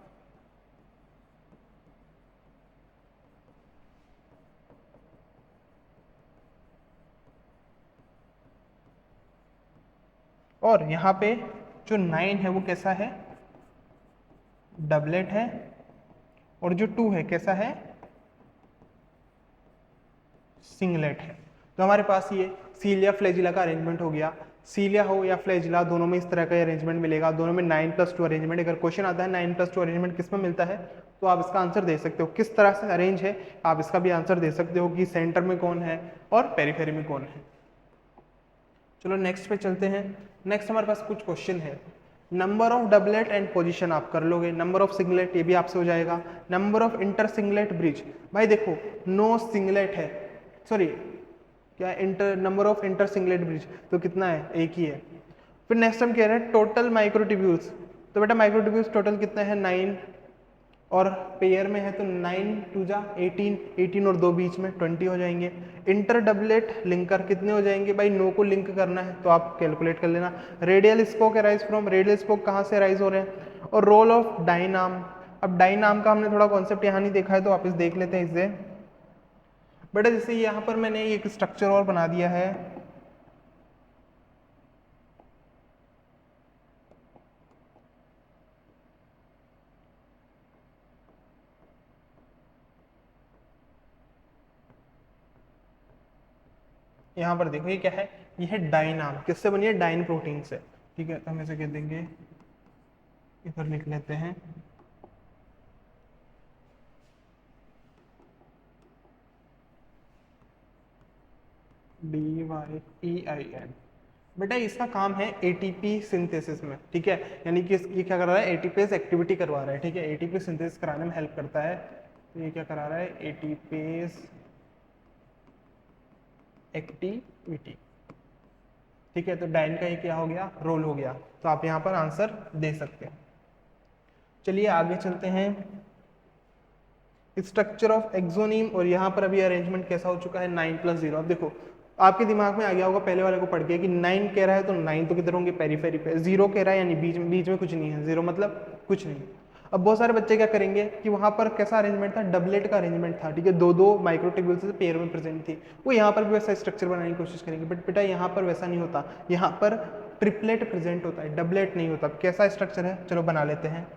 और यहाँ पे जो 9 है वो कैसा है? डबलेट है, और जो 2 है कैसा है? सिंगलेट है। तो हमारे पास ये सीलिया फ्लैजिला का अरेंजमेंट हो गया। सीलिया हो या फ्लैजिला दोनों में इस तरह का अरेंजमेंट मिलेगा, दोनों में 9+2 अरेंजमेंट। अगर क्वेश्चन आता है 9+2 अरेंजमेंट किस में मिलता है तो आप इसका आंसर दे सकते हो, किस तरह से अरेंज है आप इसका भी आंसर दे सकते हो कि सेंटर में कौन है और पेरीफेरी में कौन है। चलो नेक्स्ट पे चलते हैं। नेक्स्ट हमारे पास कुछ क्वेश्चन है। Number of doublet and position आप कर लोगे, नंबर ऑफ सिंगलेट ये भी आपसे हो जाएगा, number of inter singlet bridge. भाई देखो नो सिंगलेट है, सॉरी क्या inter, number of inter singlet bridge तो कितना है? एक ही है। फिर नेक्स्ट हम कह रहे हैं टोटल माइक्रोट्यूब्यूल्स। तो बेटा माइक्रोट्यूब्यूल्स टोटल कितने हैं? 9, और पेयर में है तो 9×2 = 18, 18 और 2 बीच में 20 हो जाएंगे। इंटर डबलेट लिंकर कितने हो जाएंगे? भाई नो को लिंक करना है तो आप कैलकुलेट कर लेना। Radial spoke arise from, radial spoke कहाँ से अराइज हो रहे हैं? और रोल ऑफ डायनाम। अब डायनाम का हमने थोड़ा कॉन्सेप्ट यहाँ नहीं देखा है तो वापस देख लेते हैं इसे। बेटा जैसे यहाँ पर मैंने एक स्ट्रक्चर और बना दिया है, यहाँ पर देखो ये क्या है? ये है डाइनाम, किससे बनी है? डाइन प्रोटीन से, ठीक है। तो हम इसे कह देंगे, इधर लिख लेते हैं DYEIN। बेटा इसका काम है एटीपी सिंथेसिस में, ठीक है, यानी कि ये क्या कर रहा है? एटीपेज एक्टिविटी करवा रहा है, ठीक है, एटीपी सिंथेसिस कराने में हेल्प करता है। तो ये क्या करा रहा है? एटीपेज एक्टिविटी, ठीक है। तो डाइन का ये क्या हो गया? रोल हो गया। तो आप यहाँ पर आंसर दे सकते हैं। चलिए आगे चलते हैं। स्ट्रक्चर ऑफ एक्सोनीम, और यहाँ पर अभी अरेंजमेंट कैसा हो चुका है? 9+0। अब देखो आपके दिमाग में आ गया होगा पहले वाले को पढ़ के कि 9 कह रहा है तो 9 तो किधर होंगे? पेरीफेरी पे। 0 कह रहा है यानी बीच में कुछ नहीं है, 0 मतलब कुछ नहीं। अब बहुत सारे बच्चे क्या करेंगे कि वहाँ पर कैसा अरेंजमेंट था? डबलेट का अरेंजमेंट था, ठीक है, दो दो माइक्रोट्यूब्यूल्स से पेयर में प्रेजेंट थी। वो यहाँ पर भी वैसा स्ट्रक्चर बनाने की कोशिश करेंगे, बट बेटा यहाँ पर वैसा नहीं होता, यहाँ पर ट्रिपलेट प्रेजेंट होता है, डबलेट नहीं होता। कैसा स्ट्रक्चर है? चलो बना लेते हैं।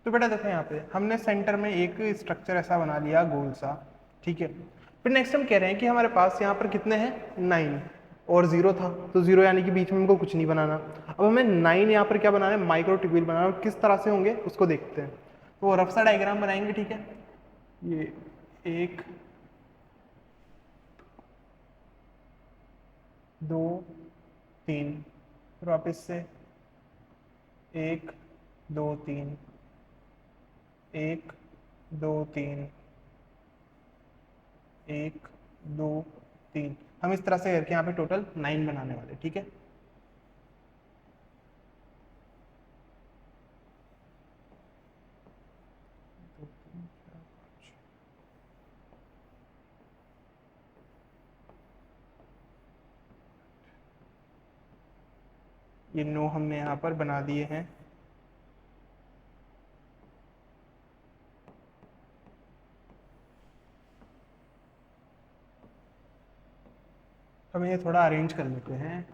तो बेटा देखो यहाँ पे हमने सेंटर में एक स्ट्रक्चर ऐसा बना लिया गोल सा, ठीक है। फिर नेक्स्ट हम कह रहे हैं कि हमारे पास यहाँ पर कितने हैं? 9 और 0 था, तो 0 यानी कि बीच में हमको कुछ नहीं बनाना। अब हमें 9 यहाँ पर क्या बनाना है? माइक्रोट्यूब्यूल बनाना है। किस तरह से होंगे उसको देखते हैं। तो रफ सा डायग्राम बनाएंगे, ठीक है। ये 1 2 3, फिर वापस से 1 2 3, 1 2 3, 1 2 3, हम इस तरह से करके यहाँ पे टोटल 9 बनाने वाले, ठीक है। ये 9 हमने यहाँ पर बना दिए हैं। हमें ये थोड़ा अरेंज कर लेते हैं।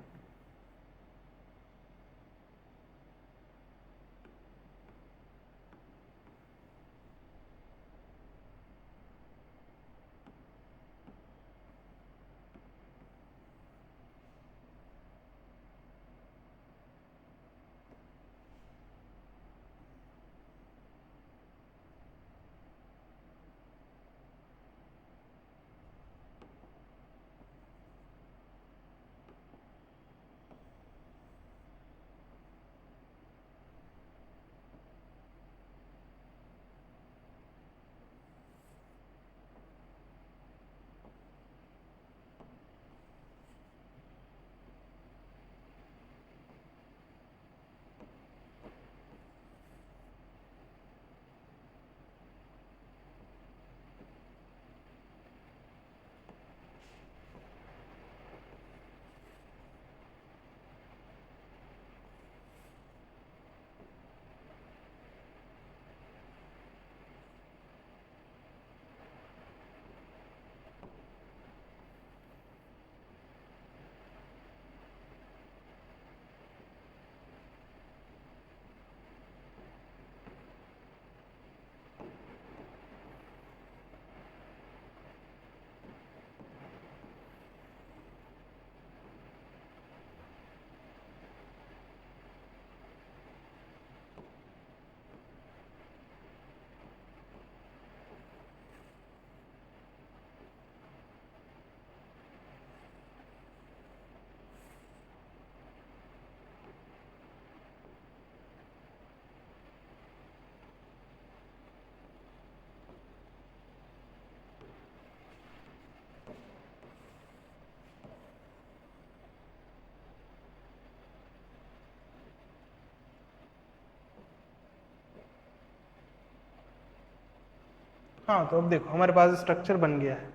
हाँ, तो अब देखो हमारे पास स्ट्रक्चर बन गया है।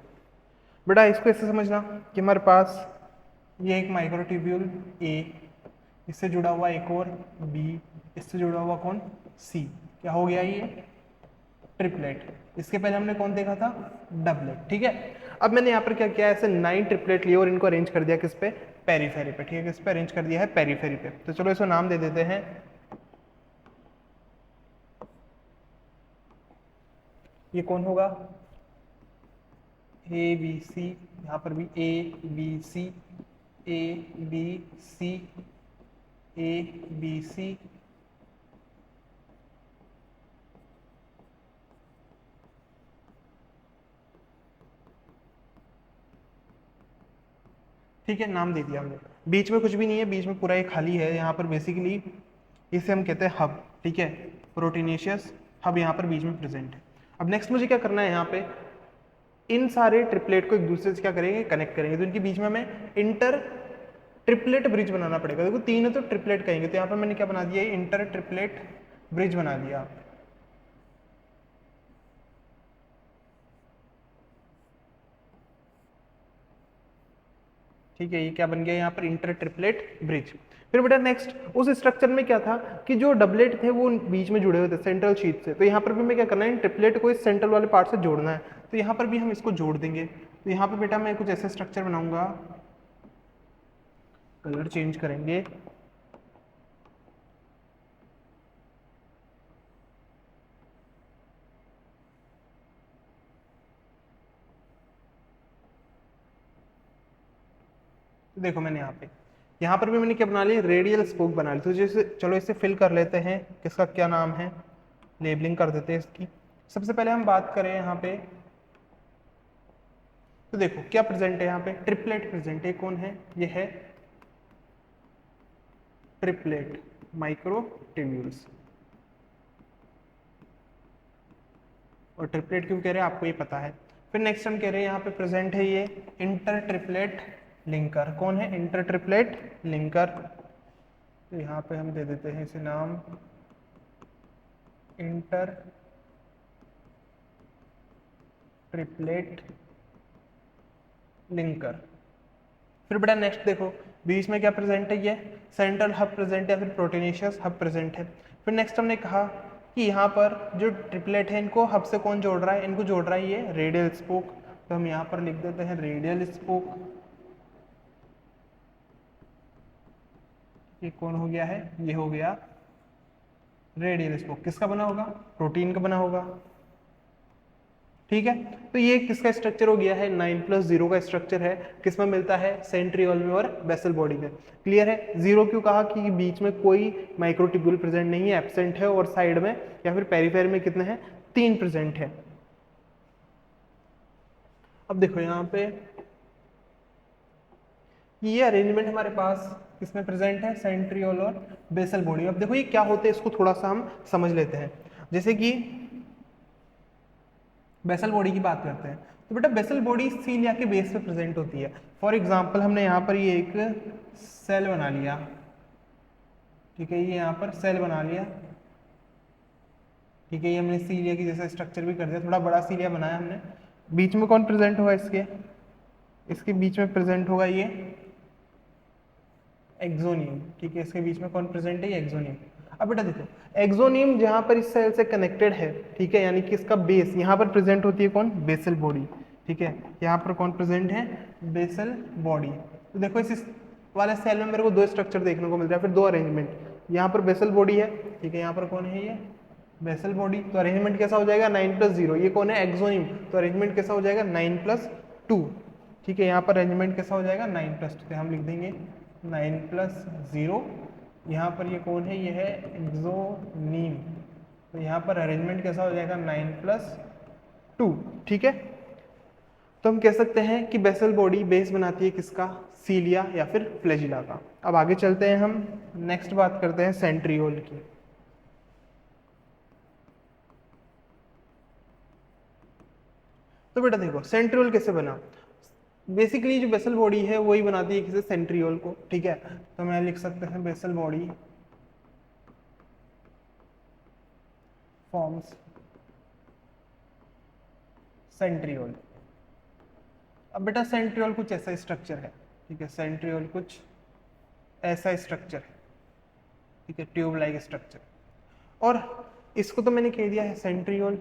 बेटा इसको ऐसे समझना कि हमारे पास ये एक माइक्रोट्यूब्यूल ए, इससे जुड़ा हुआ एक और बी, इससे जुड़ा हुआ कौन सी, क्या हो गया ये ट्रिपलेट। इसके पहले हमने कौन देखा था डबलेट, ठीक है। अब मैंने यहाँ पर क्या किया, ऐसे 9 ट्रिपलेट लिए और इनको अरेंज कर दिया किस पे, पेरीफेरी पे, ठीक है। किस पे अरेंज कर दिया है, पेरीफेरी पे। तो चलो इसको नाम दे देते हैं, ये कौन होगा ए बी सी, यहाँ पर भी A B C, A B C, A B C, ठीक है, नाम दे दिया हमने। बीच में कुछ भी नहीं है, बीच में पूरा ये खाली है। यहाँ पर बेसिकली इसे हम कहते हैं हब, ठीक है, प्रोटीनेशियस हब यहाँ पर बीच में प्रेजेंट है। अब नेक्स्ट मुझे क्या करना है, यहाँ पे इन सारे ट्रिपलेट को एक दूसरे से क्या करेंगे, कनेक्ट करेंगे। तो इनके बीच में हमें इंटर ट्रिपलेट ब्रिज बनाना पड़ेगा। देखो 3 है तो ट्रिपलेट कहेंगे, तो यहाँ पर मैंने क्या बना दिया, इंटर ट्रिपलेट ब्रिज बना दिया। ठीक है, ये क्या बन गया यहाँ पर, इंटर ट्रिपलेट ब्रिज। फिर बेटा नेक्स्ट उस स्ट्रक्चर में क्या था कि जो डबलेट थे वो बीच में जुड़े हुए थे सेंट्रल शीट से। तो यहाँ पर भी मैं क्या करना है, ट्रिपलेट को इस सेंट्रल वाले पार्ट से जोड़ना है। तो यहाँ पर भी हम इसको जोड़ देंगे। तो यहाँ पर बेटा मैं कुछ ऐसा स्ट्रक्चर बनाऊंगा, कलर चेंज करेंगे। तो देखो मैंने यहाँ पर भी मैंने क्या बना लिया, रेडियल स्पोक बना ली। तो जैसे चलो इसे फिल कर लेते हैं, किसका क्या नाम है, लेबलिंग कर देते हैं इसकी। सबसे पहले हम बात करें यहाँ पे, तो देखो क्या प्रेजेंट है यहाँ पे, ट्रिपलेट प्रेजेंट है। कौन है, ये है ट्रिपलेट माइक्रोट्यूब्यूल्स। और ट्रिपलेट क्यों कह रहे हैं, आपको ये पता है, फिर नेक्स्ट हम कह रहे हैं यहाँ पे प्रेजेंट है ये इंटर ट्रिपलेट लिंकर। कौन है? Inter triplet linker. तो यहाँ पे हम दे देते हैं इसे नाम इंटर ट्रिपलेट लिंकर। फिर बेटा नेक्स्ट देखो बीच में क्या प्रेजेंट है, ये सेंट्रल हब प्रेजेंट है, फिर प्रोटीनेशियस हब प्रेजेंट है। फिर नेक्स्ट हमने कहा कि यहाँ पर जो ट्रिपलेट है इनको हब से कौन जोड़ रहा है? इनको जोड़ रहा है ये रेडियल स्पोक। तो हम यहाँ पर लिख देते हैं रेडियल स्पोक। ये कौन हो गया है? ये हो गया रेडियल स्पोक। किसका बना होगा? प्रोटीन का बना होगा। ठीक है, तो ये किसका स्ट्रक्चर हो गया है? 9+0 का स्ट्रक्चर है। किसमें मिलता है? सेंट्रियोल में और बेसल बॉडी में। क्लियर है? 0 क्यों कहा? कि बीच में कोई माइक्रोट्यूब्यूल प्रेजेंट नहीं है, एब्सेंट है, और साइड में या फिर पेरिफेरी में कितने हैं? 3 प्रेजेंट है। अब देखो यहाँ पे ये अरेंजमेंट हमारे पास किसमें प्रेजेंट है? सेंट्रियोल और बेसल बॉडी। अब देखो ये क्या होते हैं, इसको थोड़ा सा हम समझ लेते हैं। जैसे कि बेसल बॉडी की बात करते हैं, तो बेटा बेसल बॉडी सीलिया के बेस पे प्रेजेंट होती है। फॉर एग्जांपल हमने यहाँ पर ये एक सेल बना लिया, ठीक है, ये यहाँ पर सेल बना लिया, ठीक है, ये हमने सीलिया की जैसा स्ट्रक्चर भी कर दिया, थोड़ा बड़ा सीलिया बनाया हमने। बीच में कौन प्रेजेंट होगा? इसके बीच में प्रेजेंट होगा ये एक्सोनियम। ठीक है, इसके बीच में कौन प्रेजेंट है? ये एक्सोनियम। अब बेटा देखो एक्सोनियम जहां पर इस सेल से कनेक्टेड है, ठीक है, यानी कि इसका बेस यहाँ पर प्रेजेंट होती है कौन? Basal body. ठीक है, यहाँ पर कौन प्रेजेंट है? Basal body. तो देखो इस वाले सेल में मेरे को 2 स्ट्रक्चर देखने को मिल रहा है, फिर 2 अरेंजमेंट। यहाँ पर बेसल बॉडी है, ठीक है, यहाँ पर कौन है? ये बेसल बॉडी। तो अरेंजमेंट कैसा हो जाएगा? 9+0। ये कौन है? एक्सोनियम। तो अरेंजमेंट कैसा हो जाएगा? 9+2। ठीक है, यहाँ पर अरेंजमेंट कैसा हो जाएगा? 9+2। तो हम लिख देंगे 9+0। यहाँ पर ये कौन है? ये है एक्सोनिम। तो यहाँ पर अरेंजमेंट कैसा हो जाएगा? 9+2। ठीक है, तो हम कह सकते हैं कि बेसल बॉडी बेस बनाती है किसका? सीलिया या फिर फ्लैजिला का। अब आगे चलते हैं, हम नेक्स्ट बात करते हैं सेंट्रियोल की। तो बेटा देखो सेंट्रियोल कैसे बना? बेसिकली जो बेसल बॉडी है वही बनाती है किसे? सेंट्रियोल को। ठीक है, तो मैं लिख सकते हैं बेसल बॉडी फॉर्म्स सेंट्रियोल। अब बेटा सेंट्रियोल कुछ ऐसा स्ट्रक्चर है, ठीक है, सेंट्रियोल कुछ ऐसा स्ट्रक्चर है, ठीक है, ट्यूब लाइक स्ट्रक्चर। और इसको तो मैंने कह दिया है सेंट्रियोल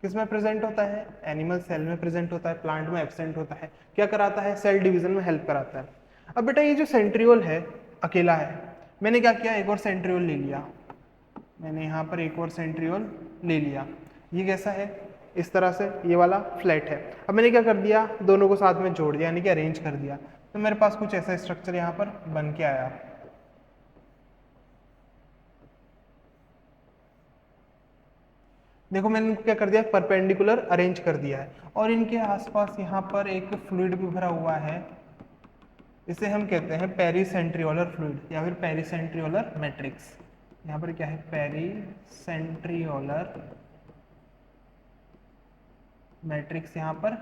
किसमें प्रेजेंट होता है? एनिमल सेल में प्रेजेंट होता है, प्लांट में एब्सेंट होता है। क्या कराता है? सेल डिवीजन में हेल्प कराता है। अब बेटा ये जो सेंट्रियोल है अकेला है, मैंने क्या किया? एक और सेंट्रियोल ले लिया, मैंने यहाँ पर एक और सेंट्रियोल ले लिया। ये कैसा है? इस तरह से, ये वाला फ्लैट है। अब मैंने क्या कर दिया? दोनों को साथ में जोड़ दिया, यानी कि अरेंज कर दिया। तो मेरे पास कुछ ऐसा स्ट्रक्चर यहाँ पर बन के आया। देखो मैंने क्या कर दिया? परपेंडिकुलर अरेंज कर दिया है, और इनके आसपास यहाँ पर एक फ्लूइड भी भरा हुआ है, इसे हम कहते हैं पेरीसेंट्रियोलर फ्लूइड या फिर पेरीसेंट्रियोलर मैट्रिक्स। यहाँ पर क्या है? पेरीसेंट्रियोलर मैट्रिक्स यहाँ पर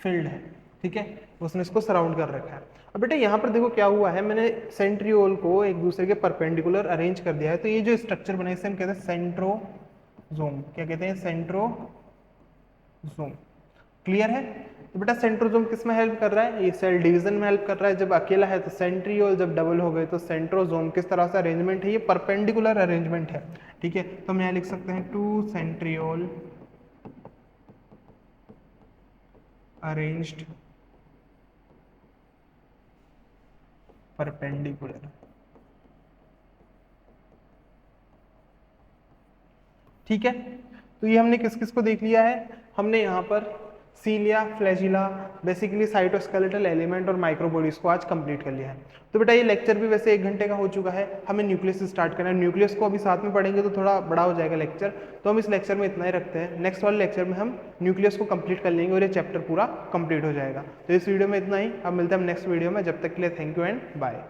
फिल्ड है, ठीक है, उसने इसको सराउंड कर रखा है। अब बेटा यहाँ पर देखो क्या हुआ है, मैंने सेंट्रियोल को एक दूसरे के परपेंडिकुलर अरेंज कर दिया है, तो ये जो स्ट्रक्चर बना है इसे हम कहते हैं सेंट्रोजोम। क्या कहते हैं? सेंट्रोजोम। क्लियर है? तो बेटा सेंट्रोजोम किस में हेल्प कर रहा है? ये सेल डिवीजन में हेल्प कर रहा है। जब अकेला है तो सेंट्रियोल, जब डबल हो गए तो सेंट्रोजोम। किस तरह से अरेंजमेंट है? ये परपेंडिकुलर अरेंजमेंट है, ठीक है। तो हम यहाँ लिख सकते हैं 2 सेंट्रियोल अरेंज्ड परपेंडिकुलर। ठीक है, तो ये हमने किस किस को देख लिया है? हमने यहाँ पर सीलिया, फ्लैजिला, बेसिकली साइटोस्केलेटल एलिमेंट और माइक्रोबॉडीज को आज कंप्लीट कर लिया है। तो बेटा ये लेक्चर भी वैसे 1 घंटे का हो चुका है, हमें न्यूक्लियस से स्टार्ट करना है। न्यूक्लियस को अभी साथ में पढ़ेंगे तो थोड़ा बड़ा हो जाएगा लेक्चर, तो हम इस लेक्चर में इतना ही रखते हैं। नेक्स्ट वाले लेक्चर में हम न्यूक्लियस को कंप्लीट कर लेंगे और ये चैप्टर पूरा कंप्लीट हो जाएगा। तो इस वीडियो में इतना ही, अब मिलते हैं हम नेक्स्ट वीडियो में। जब तक के लिए थैंक यू एंड बाय।